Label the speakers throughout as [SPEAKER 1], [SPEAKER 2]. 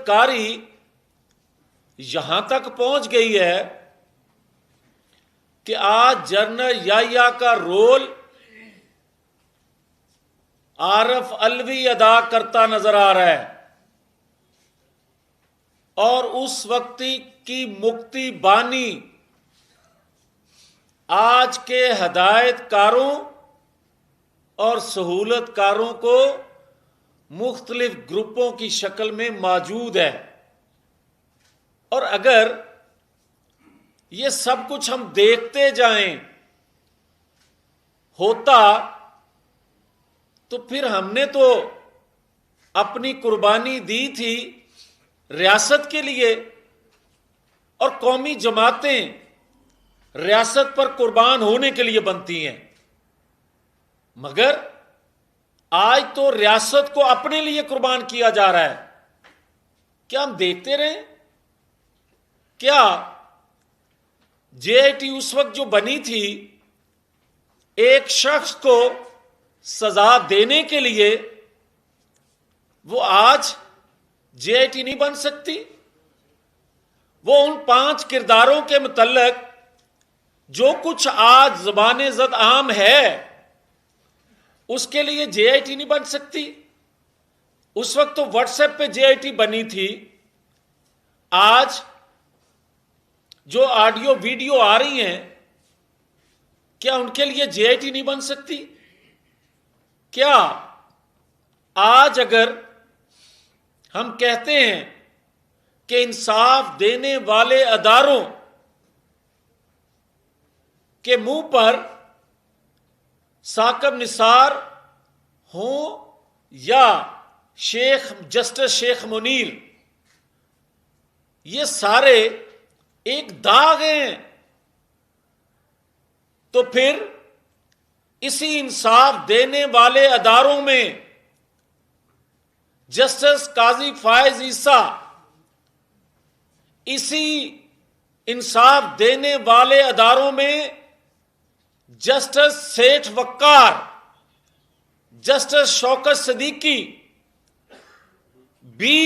[SPEAKER 1] بدکاری یہاں تک پہنچ گئی ہے کہ آج جنرل یحییٰ کا رول عارف علوی ادا کرتا نظر آ رہا ہے، اور اس وقت کی مکتی بانی آج کے ہدایت کاروں اور سہولت کاروں کو مختلف گروپوں کی شکل میں موجود ہے۔ اور اگر یہ سب کچھ ہم دیکھتے جائیں ہوتا تو پھر ہم نے تو اپنی قربانی دی تھی ریاست کے لیے، اور قومی جماعتیں ریاست پر قربان ہونے کے لیے بنتی ہیں، مگر آج تو ریاست کو اپنے لیے قربان کیا جا رہا ہے۔ کیا ہم دیکھتے رہیں؟ کیا جے آئی ٹی اس وقت جو بنی تھی ایک شخص کو سزا دینے کے لیے، وہ آج جے آئی ٹی نہیں بن سکتی؟ وہ ان 5 کرداروں کے متعلق جو کچھ آج زبان زد عام ہے اس کے لیے جے آئی ٹی نہیں بن سکتی؟ اس وقت تو واٹس ایپ پہ جے آئی ٹی بنی تھی، آج جو آڈیو ویڈیو آ رہی ہیں کیا ان کے لیے جے آئی ٹی نہیں بن سکتی؟ کیا آج اگر ہم کہتے ہیں کہ انصاف دینے والے اداروں کے منہ پر ثاقب نثار ہوں یا جسٹس شیخ منیر، یہ سارے ایک داغ ہیں، تو پھر اسی انصاف دینے والے اداروں میں جسٹس قاضی فائز عیسیٰ، اسی انصاف دینے والے اداروں میں جسٹس سیٹھ وقار، جسٹس شوکت صدیقی بھی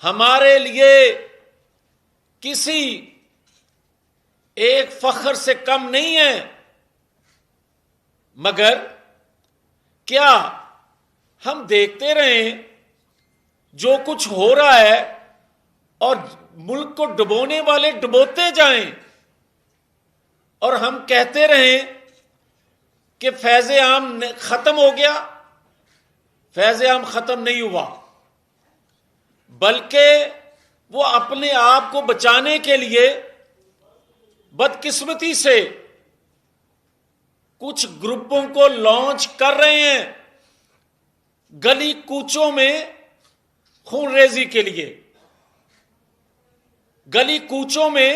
[SPEAKER 1] ہمارے لیے کسی ایک فخر سے کم نہیں ہے، مگر کیا ہم دیکھتے رہیں جو کچھ ہو رہا ہے اور ملک کو ڈبونے والے ڈبوتے جائیں، اور ہم کہتے رہیں کہ فیض عام ختم ہو گیا؟ فیض عام ختم نہیں ہوا، بلکہ وہ اپنے آپ کو بچانے کے لیے بدقسمتی سے کچھ گروپوں کو لانچ کر رہے ہیں گلی کوچوں میں خون ریزی کے لیے، گلی کوچوں میں،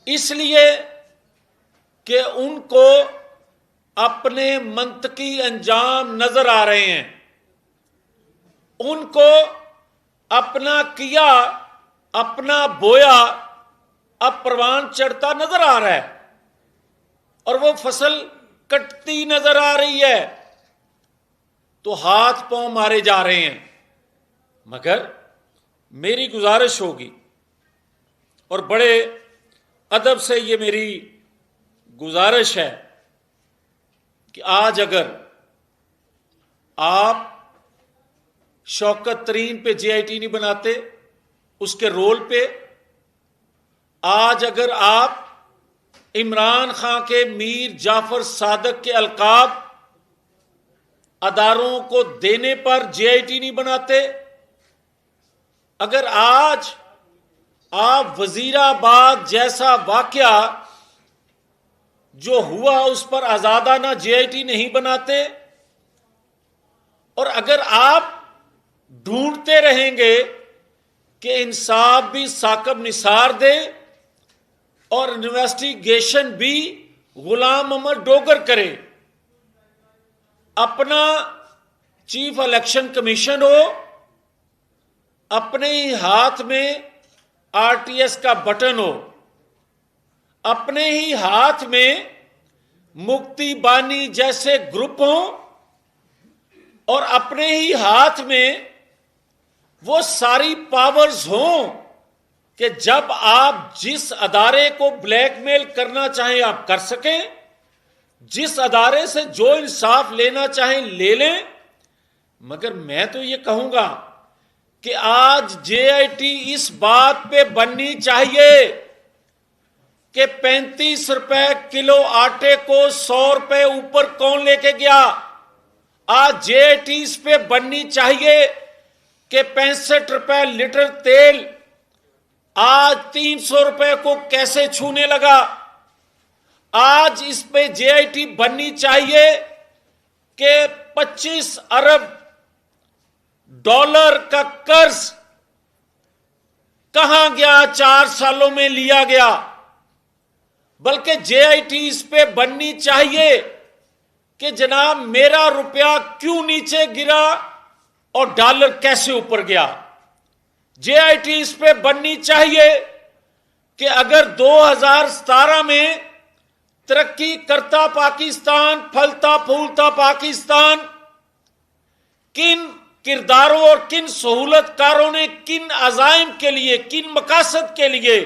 [SPEAKER 1] اس لیے کہ ان کو اپنے منطقی انجام نظر آ رہے ہیں، ان کو اپنا کیا اپنا بویا اب پروان چڑھتا نظر آ رہا ہے، اور وہ فصل کٹتی نظر آ رہی ہے، تو ہاتھ پاؤں مارے جا رہے ہیں۔ مگر میری گزارش ہوگی، اور بڑے ادب سے یہ میری گزارش ہے کہ آج اگر آپ شوکت ترین پہ جے آئی ٹی نہیں بناتے اس کے رول پہ، آج اگر آپ عمران خان کے میر جعفر صادق کے القاب اداروں کو دینے پر جے آئی ٹی نہیں بناتے، اگر آج آپ وزیر آباد جیسا واقعہ جو ہوا اس پر آزادانہ جے آئی ٹی نہیں بناتے، اور اگر آپ ڈھونڈتے رہیں گے کہ انصاف بھی ثاقب نثار دے اور انویسٹیگیشن بھی غلام محمد ڈوگر کرے، اپنا چیف الیکشن کمیشن ہو، اپنے ہی ہاتھ میں آر ٹی ایس کا بٹن ہو، اپنے ہی ہاتھ میں مکتی بانی جیسے گروپ ہوں، اور اپنے ہی ہاتھ میں وہ ساری پاورز ہوں کہ جب آپ جس ادارے کو بلیک میل کرنا چاہیں آپ کر سکیں، جس ادارے سے جو انصاف لینا چاہیں لے لیں۔ مگر میں تو یہ کہوں گا کہ آج جے آئی ٹی اس بات پہ بننی چاہیے کہ 35 روپے کلو آٹے کو 100 روپے اوپر کون لے کے گیا۔ آج جے آئی ٹی اس پہ بننی چاہیے کہ 65 روپے لیٹر تیل آج 300 روپے کو کیسے چھونے لگا۔ آج اس پہ جے آئی ٹی بننی چاہیے کہ 25 ارب ڈالر کا قرض کہاں گیا 4 سالوں میں لیا گیا۔ بلکہ جے آئی ٹی اس پہ بننی چاہیے کہ جناب میرا روپیہ کیوں نیچے گرا اور ڈالر کیسے اوپر گیا۔ جے آئی ٹی اس پہ بننی چاہیے کہ اگر 2017 میں ترقی کرتا پاکستان، پھلتا پھولتا پاکستان، کن کرداروں اور کن سہولت کاروں نے کن عزائم کے لیے، کن مقاصد کے لیے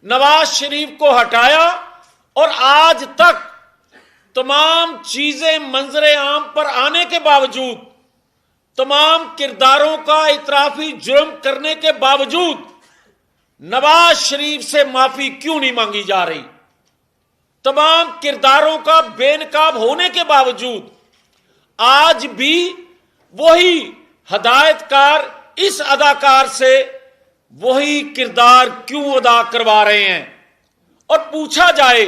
[SPEAKER 1] نواز شریف کو ہٹایا، اور آج تک تمام چیزیں منظر عام پر آنے کے باوجود، تمام کرداروں کا اعترافی جرم کرنے کے باوجود نواز شریف سے معافی کیوں نہیں مانگی جا رہی؟ تمام کرداروں کا بے نقاب ہونے کے باوجود آج بھی وہی ہدایت کار اس اداکار سے وہی کردار کیوں ادا کروا رہے ہیں؟ اور پوچھا جائے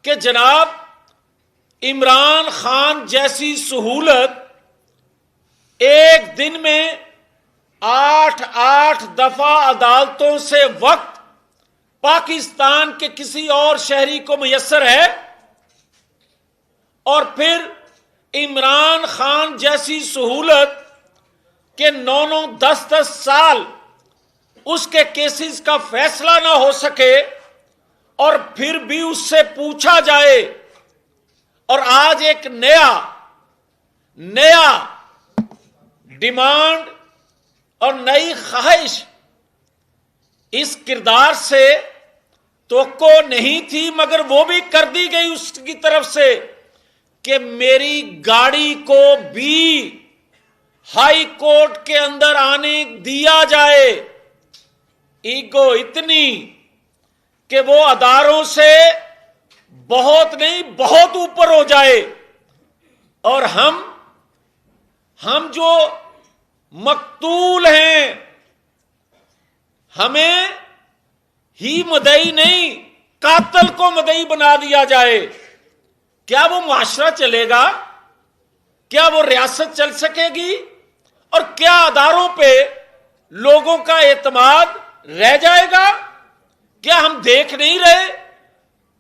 [SPEAKER 1] کہ جناب عمران خان جیسی سہولت ایک دن میں 8 دفعہ عدالتوں سے وقت پاکستان کے کسی اور شہری کو میسر ہے؟ اور پھر عمران خان جیسی سہولت کہ 9-10 سال اس کے کیسز کا فیصلہ نہ ہو سکے، اور پھر بھی اس سے پوچھا جائے، اور آج ایک نیا ڈیمانڈ اور نئی خواہش اس کردار سے توقع نہیں تھی، مگر وہ بھی کر دی گئی اس کی طرف سے کہ میری گاڑی کو بھی ہائی کورٹ کے اندر آنے دیا جائے۔ ایگو اتنی کہ وہ اداروں سے بہت نہیں بہت اوپر ہو جائے، اور ہم جو مقتول ہیں ہمیں ہی مدعی نہیں قاتل کو مدعی بنا دیا جائے۔ کیا وہ معاشرہ چلے گا؟ کیا وہ ریاست چل سکے گی؟ اور کیا اداروں پہ لوگوں کا اعتماد رہ جائے گا؟ کیا ہم دیکھ نہیں رہے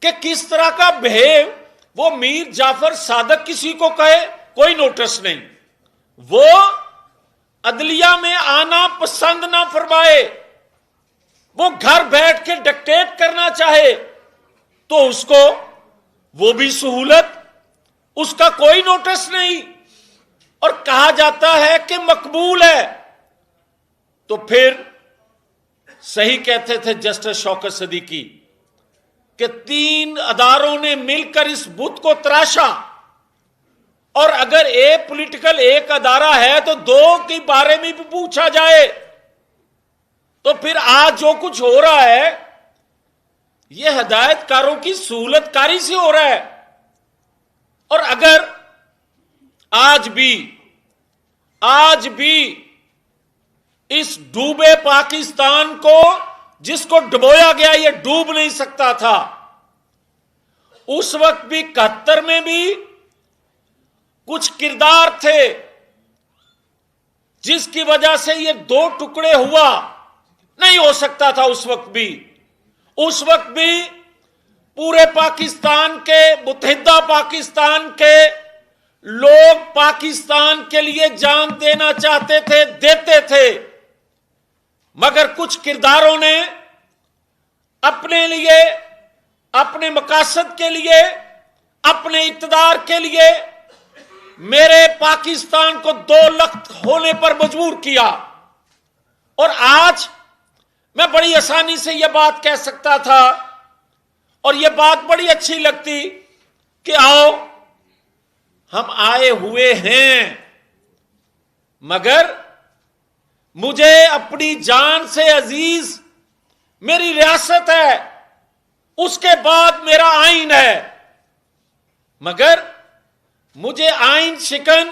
[SPEAKER 1] کہ کس طرح کا بہیو وہ میر جعفر صادق کسی کو کہے کوئی نوٹس نہیں، وہ عدلیہ میں آنا پسند نہ فرمائے، وہ گھر بیٹھ کے ڈکٹیٹ کرنا چاہے تو اس کو وہ بھی سہولت، اس کا کوئی نوٹس نہیں، اور کہا جاتا ہے کہ مقبول ہے۔ تو پھر صحیح کہتے تھے جسٹس شوکت صدیقی کہ 3 اداروں نے مل کر اس بت کو تراشا، اور اگر پولیٹیکل ایک ادارہ ہے تو 2 کے بارے میں بھی پوچھا جائے۔ تو پھر آج جو کچھ ہو رہا ہے یہ ہدایت کاروں کی سہولت کاری سے ہو رہا ہے۔ اور اگر آج بھی اس ڈوبے پاکستان کو، جس کو ڈبویا گیا یہ ڈوب نہیں سکتا تھا، اس وقت بھی 71 میں بھی کچھ کردار تھے جس کی وجہ سے یہ 2 ٹکڑے ہوا، نہیں ہو سکتا تھا اس وقت بھی پورے پاکستان کے، متحدہ پاکستان کے لوگ پاکستان کے لیے جان دینا چاہتے تھے، دیتے تھے، مگر کچھ کرداروں نے اپنے لیے، اپنے مقاصد کے لیے، اپنے اقتدار کے لیے میرے پاکستان کو 2 لخت ہونے پر مجبور کیا۔ اور آج میں بڑی آسانی سے یہ بات کہہ سکتا تھا اور یہ بات بڑی اچھی لگتی کہ آؤ ہم آئے ہوئے ہیں، مگر مجھے اپنی جان سے عزیز میری ریاست ہے، اس کے بعد میرا آئین ہے، مگر مجھے آئین شکن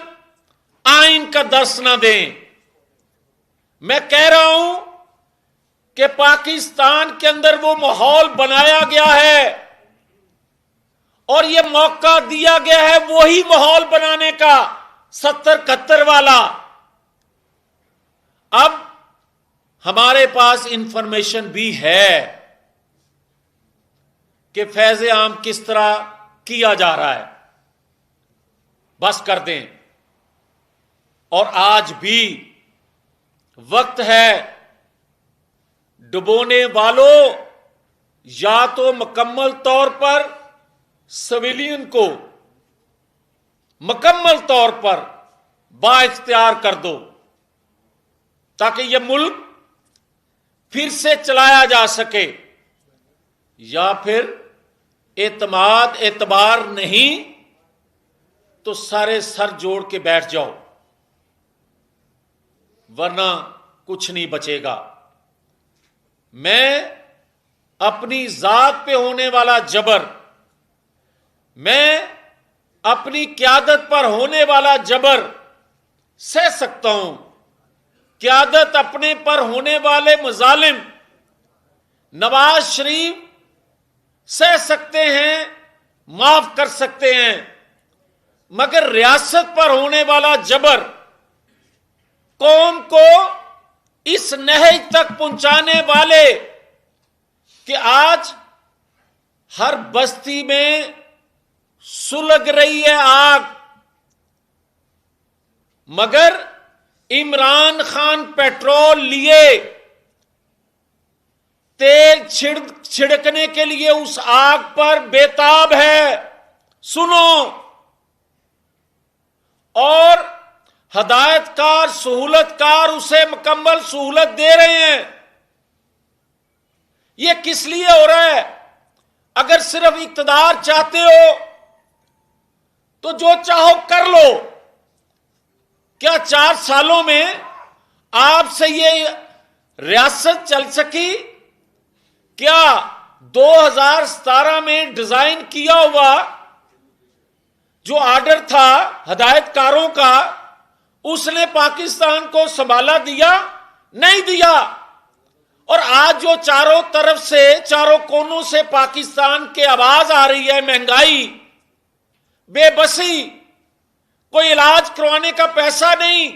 [SPEAKER 1] آئین کا درس نہ دیں۔ میں کہہ رہا ہوں کہ پاکستان کے اندر وہ ماحول بنایا گیا ہے اور یہ موقع دیا گیا ہے وہی ماحول بنانے کا 70-71 والا۔ اب ہمارے پاس انفارمیشن بھی ہے کہ فیض عام کس طرح کیا جا رہا ہے، بس کر دیں۔ اور آج بھی وقت ہے، ڈبونے والوں یا تو مکمل طور پر سویلین کو مکمل طور پر بااختیار کر دو تاکہ یہ ملک پھر سے چلایا جا سکے، یا پھر اعتبار نہیں تو سارے سر جوڑ کے بیٹھ جاؤ، ورنہ کچھ نہیں بچے گا۔ میں اپنی ذات پہ ہونے والا جبر، میں اپنی قیادت پر ہونے والا جبر سہ سکتا ہوں، قیادت اپنے پر ہونے والے مظالم نواز شریف سہ سکتے ہیں، معاف کر سکتے ہیں، مگر ریاست پر ہونے والا جبر قوم کو اس نہج تک پہنچانے والے کہ آج ہر بستی میں سلگ رہی ہے آگ، مگر عمران خان پیٹرول لیے تیل چھڑکنے کے لیے اس آگ پر بےتاب ہے۔ سنو، اور ہدایت کار، سہولت کار اسے مکمل سہولت دے رہے ہیں۔ یہ کس لیے ہو رہا ہے؟ اگر صرف اقتدار چاہتے ہو تو جو چاہو کر لو۔ کیا 4 سالوں میں آپ سے یہ ریاست چل سکی؟ کیا 2017 میں ڈیزائن کیا ہوا جو آرڈر تھا ہدایت کاروں کا، اس نے پاکستان کو سنبھالا دیا؟ نہیں دیا۔ اور آج جو چاروں طرف سے، چاروں کونوں سے پاکستان کے آواز آ رہی ہے، مہنگائی، بے بسی، کوئی علاج کروانے کا پیسہ نہیں،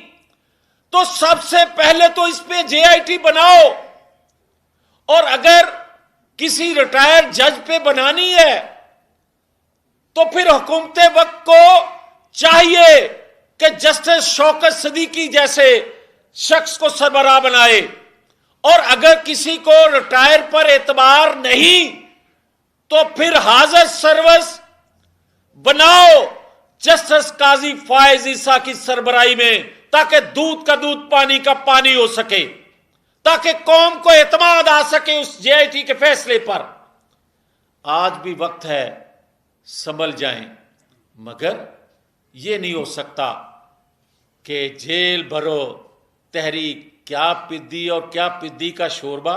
[SPEAKER 1] تو سب سے پہلے تو اس پہ JIT بناؤ، اور اگر کسی ریٹائرڈ جج پہ بنانی ہے تو پھر حکومت وقت کو چاہیے کہ جسٹس شوکت صدیقی جیسے شخص کو سربراہ بنائے، اور اگر کسی کو ریٹائر پر اعتبار نہیں تو پھر حاضر سروس بناؤ جسٹس قاضی فائز عیسیٰ کی سربراہی میں، تاکہ دودھ کا دودھ پانی کا پانی ہو سکے، تاکہ قوم کو اعتماد آ سکے اس JIT کے فیصلے پر۔ آج بھی وقت ہے، سنبھل جائیں، مگر یہ نہیں ہو سکتا کہ جیل بھرو تحریک، کیا پدی اور کیا پدی کا شوربہ،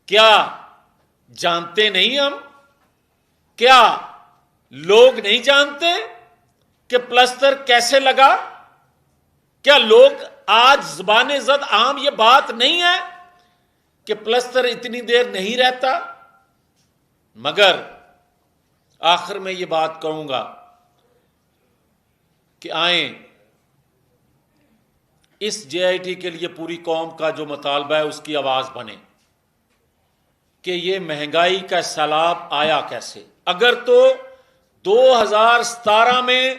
[SPEAKER 1] کیا جانتے نہیں ہم؟ کیا لوگ نہیں جانتے کہ پلستر کیسے لگا؟ کیا لوگ آج زبان زد عام یہ بات نہیں ہے کہ پلستر اتنی دیر نہیں رہتا؟ مگر آخر میں یہ بات کہوں گا کہ آئیں اس JIT کے لیے پوری قوم کا جو مطالبہ ہے اس کی آواز بنے کہ یہ مہنگائی کا سیلاب آیا کیسے۔ اگر تو 2017 میں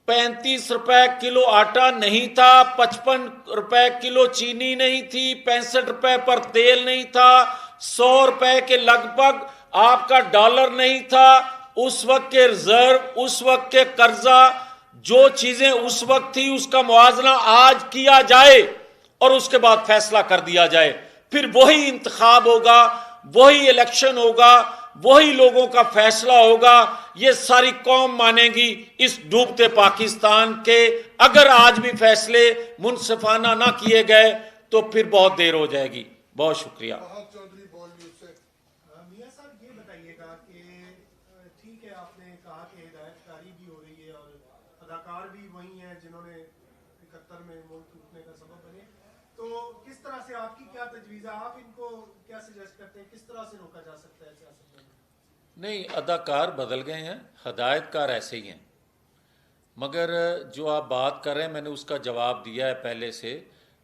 [SPEAKER 1] 35 روپے کلو آٹا نہیں تھا، 55 روپے کلو چینی نہیں تھی، 65 روپے پر تیل نہیں تھا، 100 روپے کے لگ بھگ آپ کا ڈالر نہیں تھا، اس وقت کے ریزرو، اس وقت کے قرضہ، جو چیزیں اس وقت تھی اس کا موازنہ آج کیا جائے اور اس کے بعد فیصلہ کر دیا جائے. پھر وہی انتخاب ہوگا, وہی الیکشن ہوگا, وہی لوگوں کا فیصلہ ہوگا. یہ ساری قوم مانے گی اس ڈوبتے پاکستان کے. اگر آج بھی فیصلے منصفانہ نہ کیے گئے تو پھر بہت دیر ہو جائے گی. بہت شکریہ.
[SPEAKER 2] میاں صاحب یہ بتائیے گا کہ ٹھیک ہے آپ نے کہا کہ ہدایت کاری بھی ہو رہی ہے اور اداکار بھی وہی ہیں جنہوں نے 71 میں ملک ٹوٹنے کا سبب بنے, تو کس طرح سے آپ کی کیا تجویز ہے, آپ ان کو کیا سجیسٹ کرتے ہیں, کس طرح سے روکا جا سکتا ہے سیاست میں؟
[SPEAKER 1] نہیں, اداکار بدل گئے ہیں, ہدایت کار ایسے ہی ہیں. مگر جو آپ بات کر رہے ہیں میں نے اس کا جواب دیا ہے پہلے سے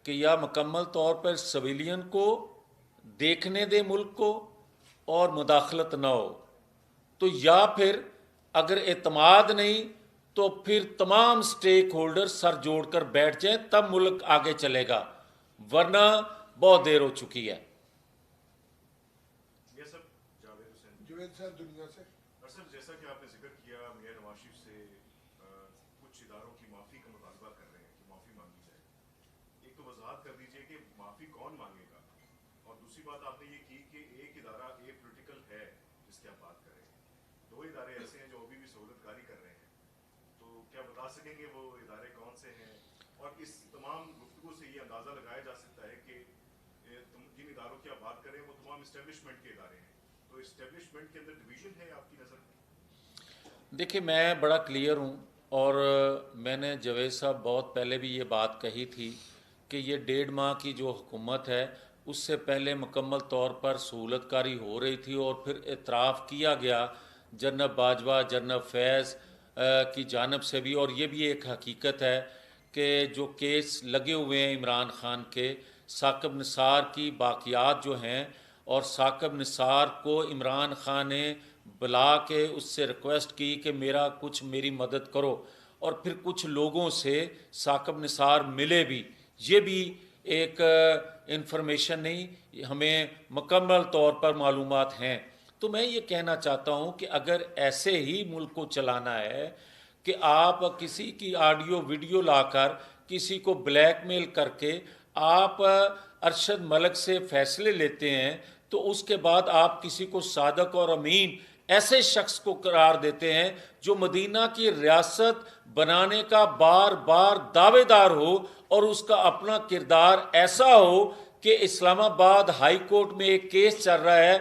[SPEAKER 1] کہ یا مکمل طور پر سویلین کو دیکھنے دے ملک کو اور مداخلت نہ ہو, تو یا پھر اگر اعتماد نہیں تو پھر تمام سٹیک ہولڈر سر جوڑ کر بیٹھ جائیں, تب ملک آگے چلے گا, ورنہ بہت دیر ہو چکی ہے.
[SPEAKER 3] جاوید صاحب دنیا سے.
[SPEAKER 4] سر جیسا کہ آپ نے ذکر کیا میاں نواز شریف سے کچھ اداروں کی معافی کا مطالبہ کر رہے ہیں کہ معافی مانگی جائے. ایک تو وضاحت کر دیجئے کہ معافی کون مانگے گا, اور دوسری بات آپ نے یہ کی کہ ایک ادارہ اے پولیٹیکل ہے جس کی آپ بات کر رہے ہیں, دو ادارے ایسے ہیں جو ابھی بھی سہولت کاری کر رہے ہیں, تو کیا بتا سکیں گے وہ ادارے کون سے ہیں؟ اور اس تمام گفتگو سے یہ اندازہ لگایا جا سکتا ہے کہ جن اداروں کی آپ بات کر رہے ہیں وہ تمام اسٹیبلشمنٹ کے ادارے ہیں, تو اسٹیبلشمنٹ کے اندر ڈویژن ہے آپ کی نظر میں؟
[SPEAKER 1] دیکھیں میں بڑا کلیئر ہوں, اور میں نے جاوید صاحب بہت پہلے بھی یہ بات کہی تھی کہ یہ 1.5 ماہ کی جو حکومت ہے اس سے پہلے مکمل طور پر سہولت کاری ہو رہی تھی, اور پھر اعتراف کیا گیا جنرل باجوہ, جنرل فیض کی جانب سے بھی. اور یہ بھی ایک حقیقت ہے کہ جو کیس لگے ہوئے ہیں عمران خان کے, ثاقب نثار کی باقیات جو ہیں, اور ثاقب نثار کو عمران خان نے بلا کے اس سے ریکویسٹ کی کہ میری مدد کرو, اور پھر کچھ لوگوں سے ثاقب نثار ملے بھی. یہ بھی ایک انفارمیشن نہیں, ہمیں مکمل طور پر معلومات ہیں. تو میں یہ کہنا چاہتا ہوں کہ اگر ایسے ہی ملک کو چلانا ہے کہ آپ کسی کی آڈیو ویڈیو لا کر کسی کو بلیک میل کر کے آپ ارشد ملک سے فیصلے لیتے ہیں, تو اس کے بعد آپ کسی کو صادق اور امین ایسے شخص کو قرار دیتے ہیں جو مدینہ کی ریاست بنانے کا بار بار دعوے دار ہو, اور اس کا اپنا کردار ایسا ہو کہ اسلام آباد ہائی کورٹ میں ایک کیس چل رہا ہے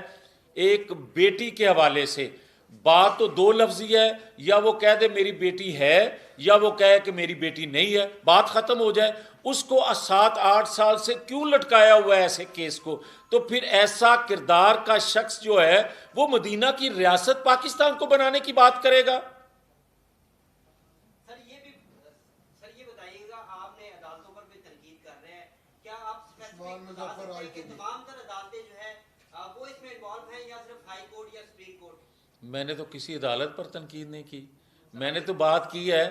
[SPEAKER 1] ایک بیٹی کے حوالے سے. بات تو دو لفظی ہے, یا وہ کہہ دے میری بیٹی ہے یا وہ کہے کہ میری بیٹی نہیں ہے, بات ختم ہو جائے. اس کو 7-8 سال سے کیوں لٹکایا ہوا ہے ایسے کیس کو؟ تو پھر ایسا کردار کا شخص جو ہے وہ مدینہ کی ریاست پاکستان کو بنانے کی بات کرے گا.
[SPEAKER 5] سر یہ بتائیے گا, آپ نے عدالتوں پر بھی تنقید کر رہے ہیں, کیا آپ بتا سکتے ہیں کہ تمام تر عدالتیں جو ہے وہ اس میں انوالو ہیں یا صرف ہائی کورٹ یا سپریم کورٹ؟
[SPEAKER 1] میں نے تو کسی عدالت پر تنقید نہیں کی, میں نے تو بات کی ہے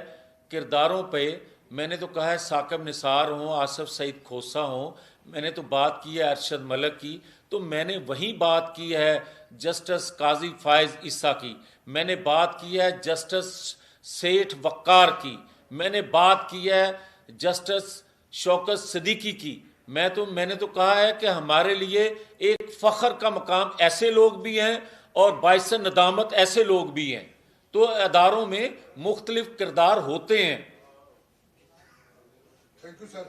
[SPEAKER 1] کرداروں پہ. میں نے تو کہا ہے ثاقب نثار ہوں, آصف سعید کھوسہ ہوں, میں نے تو بات کی ہے ارشد ملک کی, تو میں نے وہی بات کی ہے جسٹس قاضی فائز عیسیٰ کی, میں نے بات کی ہے جسٹس سیٹھ وقار کی, میں نے بات کی ہے جسٹس شوکت صدیقی کی. میں نے تو کہا ہے کہ ہمارے لیے ایک فخر کا مقام ایسے لوگ بھی ہیں اور باعث ندامت ایسے لوگ بھی ہیں. تو اداروں میں مختلف کردار ہوتے ہیں.
[SPEAKER 3] Thank you sir.